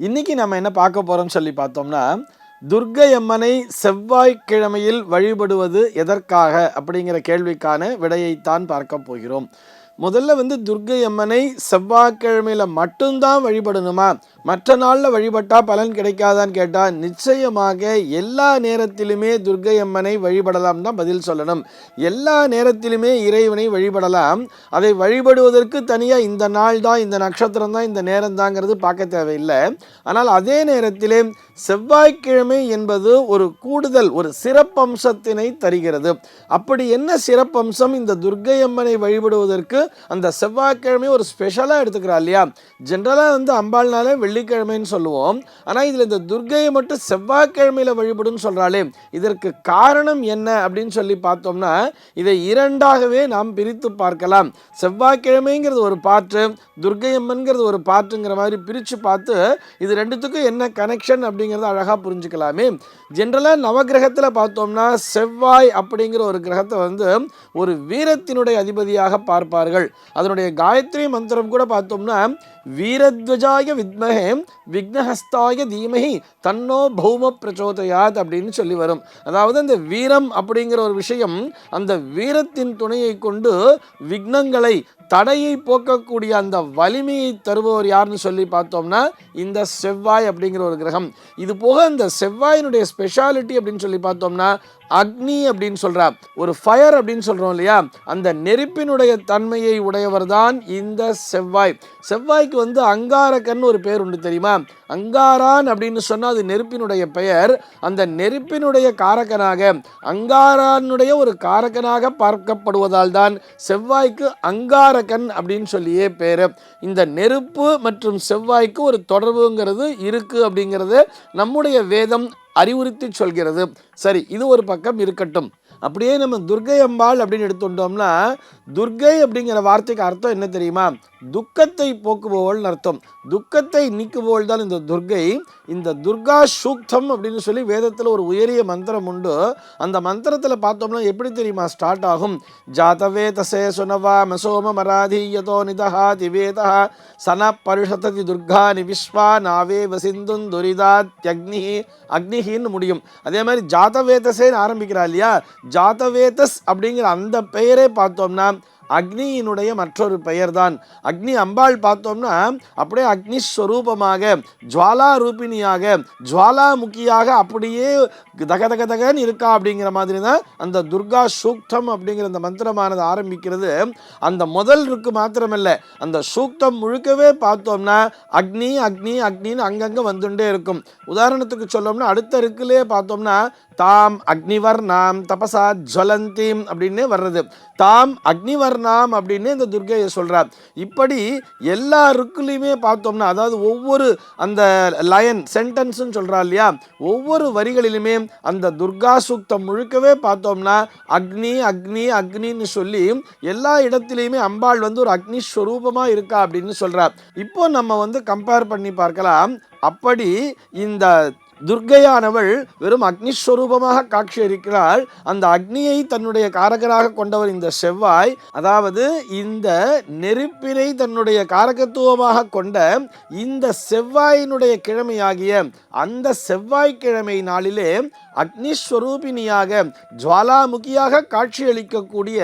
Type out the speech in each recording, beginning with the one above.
இன்னைக்கு நம்ம என்ன பார்க்க போறோம்னு சொல்லி பார்த்தோம்னா, துர்க்கை அம்மனை செவ்வாய்க்கிழமையில் வழிபடுவது எதற்காக அப்படிங்கிற கேள்விக்கான விடையைத்தான் பார்க்க போகிறோம். முதல்ல துர்க்கை அம்மனை செவ்வாய்க்கிழமையில மட்டும்தான் வழிபடணுமா, மற்ற நாளில் வழிபட்டா பலன் கிடைக்காதான்னு கேட்டால் நிச்சயமாக எல்லா நேரத்திலுமே துர்க்கை அம்மனை வழிபடலாம் தான் பதில் சொல்லணும். எல்லா நேரத்திலுமே இறைவனை வழிபடலாம். அதை வழிபடுவதற்கு தனியாக இந்த நாள் தான், இந்த நட்சத்திரம் தான், இந்த நேரம் தாங்கிறது பார்க்க தேவையில்லை. ஆனால் அதே நேரத்திலே செவ்வாய்க்கிழமை என்பது ஒரு கூடுதல், ஒரு சிறப்பம்சத்தினை தருகிறது. அப்படி என்ன சிறப்பம்சம் இந்த துர்க்கை அம்மனை வழிபடுவதற்கு அந்த செவ்வாய்க்கிழமை ஒரு ஸ்பெஷலாக எடுத்துக்கிறா இல்லையா? ஜென்ரலாக அம்பாள்னாலே வெள்ளிக்கிழமைன்னு சொல்லுவோம். ஆனால் இதில் இந்த துர்க்கையை மட்டும் செவ்வாய்க்கிழமையில் வழிபடுன்னு சொல்கிறாளே, இதற்கு காரணம் என்ன அப்படின்னு சொல்லி பார்த்தோம்னா, இதை இரண்டாகவே நாம் பிரித்து பார்க்கலாம். செவ்வாய்க்கிழமைங்கிறது ஒரு பாட்டு, துர்க்கை அம்மன்கிறது ஒரு பாட்டுங்கிற மாதிரி பிரித்து பார்த்து இது ரெண்டுத்துக்கும் என்ன கனெக்ஷன் அப்படிங்கிறத அழகாக புரிஞ்சுக்கலாமே. ஜென்ரலாக நவகிரகத்தில் பார்த்தோம்னா செவ்வாய் அப்படிங்கிற ஒரு கிரகத்தை ஒரு வீரத்தினுடைய அதிபதியாக பார்ப்பார்கள். அதனுடைய காயத்ரி மந்திரம் கூட பார்த்தோம்னா வீரத்வஜாய வித்மஹே விக்னஹஸ்தாய தீமஹி தன்னோ பௌம பிரச்சோதயாத் அப்படின்னு சொல்லி வரும். அதாவது அந்த வீரம் அப்படிங்கிற ஒரு விஷயம், அந்த வீரத்தின் துணையை கொண்டு விக்னங்களை, தடையை போக்கக்கூடிய அந்த வலிமையை தருபவர் யாருன்னு சொல்லி பார்த்தோம்னா இந்த செவ்வாய் அப்படிங்கிற ஒரு கிரகம். இது போக இந்த செவ்வாயினுடைய ஸ்பெஷாலிட்டி அப்படின்னு சொல்லி பார்த்தோம்னா அக்னி அப்படின்னு சொல்றார். ஒரு ஃபயர் அப்படின்னு சொல்றோம் இல்லையா, அந்த நெருப்பினுடைய தன்மையை உடையவர் தான் இந்த செவ்வாய். செவ்வாய்க்கு அங்காரகன் ஒரு பேர் உண்டு தெரியுமா? அங்காரான் அப்படின்னு சொன்னால் அது நெருப்பினுடைய பெயர். அந்த நெருப்பினுடைய காரகனாக, அங்காரானுடைய ஒரு காரகனாக பார்க்கப்படுவதால் தான் செவ்வாய்க்கு அங்காரகன் அப்படின்னு சொல்லியே பேர். இந்த நெருப்பு மற்றும் செவ்வாய்க்கு ஒரு தொடர்புங்கிறது இருக்கு அப்படிங்கிறது நம்முடைய வேதம் அறிவுறுத்தி சொல்கிறது. சரி, இது ஒரு பக்கம் இருக்கட்டும். அப்படியே நம்ம துர்க்கை அம்பாள் அப்படின்னு எடுத்துட்டோம்னா, துர்க்கை அப்படிங்கிற வார்த்தைக்கு அர்த்தம் என்ன தெரியுமா? துக்கத்தை போக்குபவள்னு அர்த்தம். துக்கத்தை நீக்குபவள் தான் இந்த துர்க்கை. இந்த துர்கா சூக்தம் அப்படின்னு சொல்லி வேதத்தில் ஒரு உயரிய மந்திரம் உண்டு. அந்த மந்திரத்தில் பார்த்தோம்னா எப்படி தெரியுமா ஸ்டார்ட் ஆகும்? ஜாதவே தசே சுனவா மசோம மராதி யதோ நிதஹா திவேதா சன பருஷதி துர்கா நிவிஸ்வா நாவே வசிந்துன் துரிதாத்யக்னி அக்னிஹின்னு முடியும். அதே மாதிரி ஜாதவேதசேன்னு ஆரம்பிக்கிறா இல்லையா? ஜாதவேதஸ் அப்படிங்கிற அந்த பெயரே பார்த்தோம்னா அக்னியினுடைய மற்றொரு பெயர் தான். அக்னி அம்பாள் பார்த்தோம்னா அப்படியே அக்னி ஸ்வரூபமாக, ஜுவாலா ரூபிணியாக, ஜுவாலாமுகியாக அப்படியே தகதகதகன்னு இருக்கா அப்படிங்கிற மாதிரி தான் அந்த துர்கா சூக்தம் அப்படிங்கிற அந்த மந்திரமானது ஆரம்பிக்கிறது. அந்த முதல் இருக்கு மாத்திரமல்ல, அந்த சூக்தம் முழுக்கவே பார்த்தோம்னா அக்னி அக்னி அக்னின்னு அங்கங்கே வந்துட்டே இருக்கும். உதாரணத்துக்கு சொல்லோம்னா அடுத்த இருக்குலே பார்த்தோம்னா தாம் அக்னிவர்ணாம் தபசா ஜுவலந்தீம் அப்படின்னு வர்றது. தாம் அக்னிவர்ணாம் அப்படின்னு இந்த துர்க்கையை சொல்றார். இப்படி எல்லா ருக்குலையுமே பார்த்தோம்னா, அதாவது ஒவ்வொரு அந்த லயன் சென்டென்ஸ்ன்னு சொல்றா இல்லையா, ஒவ்வொரு வரிகளிலுமே அந்த துர்கா சூக்தம் முழுக்கவே பார்த்தோம்னா அக்னி அக்னி அக்னின்னு சொல்லி எல்லா இடத்திலையுமே அம்பாள் ஒரு அக்னி ஸ்வரூபமா இருக்கா அப்படின்னு சொல்றார். இப்போ நம்ம கம்பேர் பண்ணி பார்க்கலாம். அப்படி இந்த துர்க்கையானவள் வெறும் அக்னிஸ்வரூபமாக காட்சி அளிக்கிறாள். அந்த அக்னியை தன்னுடைய காரகராக கொண்டவர் இந்த செவ்வாய். அதாவது இந்த நெருப்பினை தன்னுடைய காரகத்துவமாக கொண்ட இந்த செவ்வாயினுடைய கிழமையாகிய அந்த செவ்வாய்க்கிழமை நாளிலே அக்னிஸ்வரூபிணியாக, ஜுவாலாமுகியாக காட்சியளிக்கக்கூடிய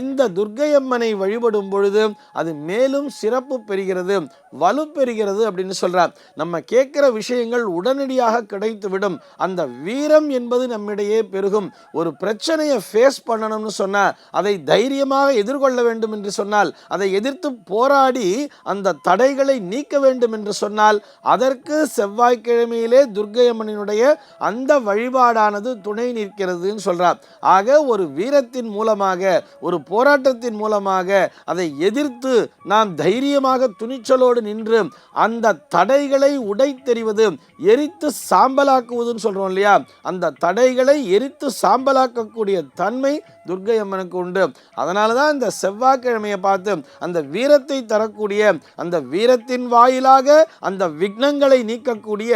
இந்த துர்க்கையம்மனை வழிபடும் பொழுது அது மேலும் சிறப்பு பெறுகிறது, வலு பெறுகிறது அப்படின்னு சொல்றார். நம்ம கேட்கிற விஷயங்கள் உடனடியாக கிடைத்துவிடும். அந்த வீரம் என்பது நம்மிடையே பெருகும். ஒரு பிரச்சனையை ஃபேஸ் பண்ணணும்னு சொன்னால், அதை தைரியமாக எதிர்கொள்ள வேண்டும் என்று சொன்னால், அதை எதிர்த்து போராடி அந்த தடைகளை நீக்க வேண்டும் என்று சொன்னால், அதற்கு செவ்வாய்க்கிழமையிலே துர்க்கை அம்மனினுடைய அந்த வழிபாடானது துணை நிற்கிறதுன்னு சொல்றார். ஆக ஒரு வீரத்தின் மூலமாக, ஒரு போராட்டத்தின் மூலமாக அதை எதிர்த்து நாம் தைரியமாக துணிச்சலோடு நின்று அந்த தடைகளை உடைத்தெறிவது, எரித்து சாம்பலாக்குவதுன்னு சொல்றோம் இல்லையா, அந்த தடைகளை எரித்து சாம்பலாக்கக்கூடிய தன்மை துர்க்கை அம்மனுக்கு உண்டு. அதனால தான் இந்த செவ்வாய்க்கிழமையை பார்த்து அந்த வீரத்தை தரக்கூடிய, அந்த வீரத்தின் வாயிலாக அந்த விக்னங்களை நீக்கக்கூடிய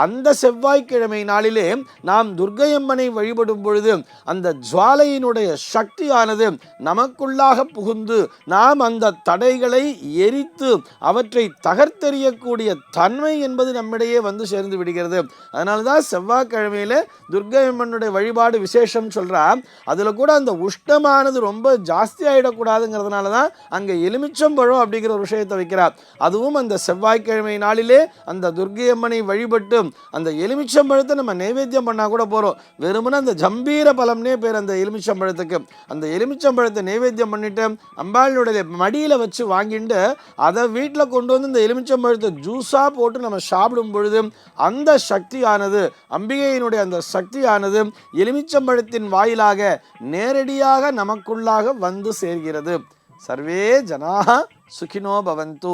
அந்த செவ்வாய்க்கிழமை நாளிலே நாம் துர்க்கை அம்மனை வழிபடும் பொழுது அந்த ஜுவாலையினுடைய சக்தியானது நமக்குள்ளாக புகுந்து நாம் அந்த தடைகளை எரித்து அவற்றை தகர்த்தெறியக்கூடிய தன்மை என்பது நம்மிடையே வந்து சேர்ந்து விடுகிறது. அதனால தான் செவ்வாய்க்கிழமையில துர்க்கை அம்மனுடைய வழிபாடு விசேஷம் சொல்றா. அதுல கூட அந்த உஷ்ணமானது ரொம்ப ஜாஸ்தி ஆயிடக்கூடாதுங்கிறதுனால தான் அங்க எலுமிச்சம்பழம் அப்படிங்கிற ஒரு விஷயத்தை வைக்கிறார். அதுவும் அந்த செவ்வாய்க்கிழமை நாளிலே அந்த துர்க்கை அம்மனை வழிபட்டு அந்த எலுமிச்சம்பழத்தை நம்ம நைவேத்தியம் பண்ணா கூட போறோம். வெறுமனே அந்த ஜம்பீர பழம்னே பேர் அந்த எலுமிச்சம்பழத்துக்கு. அந்த எலுமிச்சம்பழத்தை நைவேத்தியம் பண்ணிட்டு அம்பாளுடைய மடியில வச்சு வாங்கிட்டு அதை வீட்டில் கொண்டு வந்து இந்த எலுமிச்சம்பழத்தை ஜூஸா போட்டு நம்ம சாப்பிடும் பொழுது அந்த சக்தியானது, அம்பிகையினுடைய அந்த சக்தியானது எலுமிச்சம்பழத்தின் வாயிலாக நேரடியாக நமக்குள்ளாக வந்து சேர்கிறது. சர்வே ஜனாः சுகினோ பவந்து.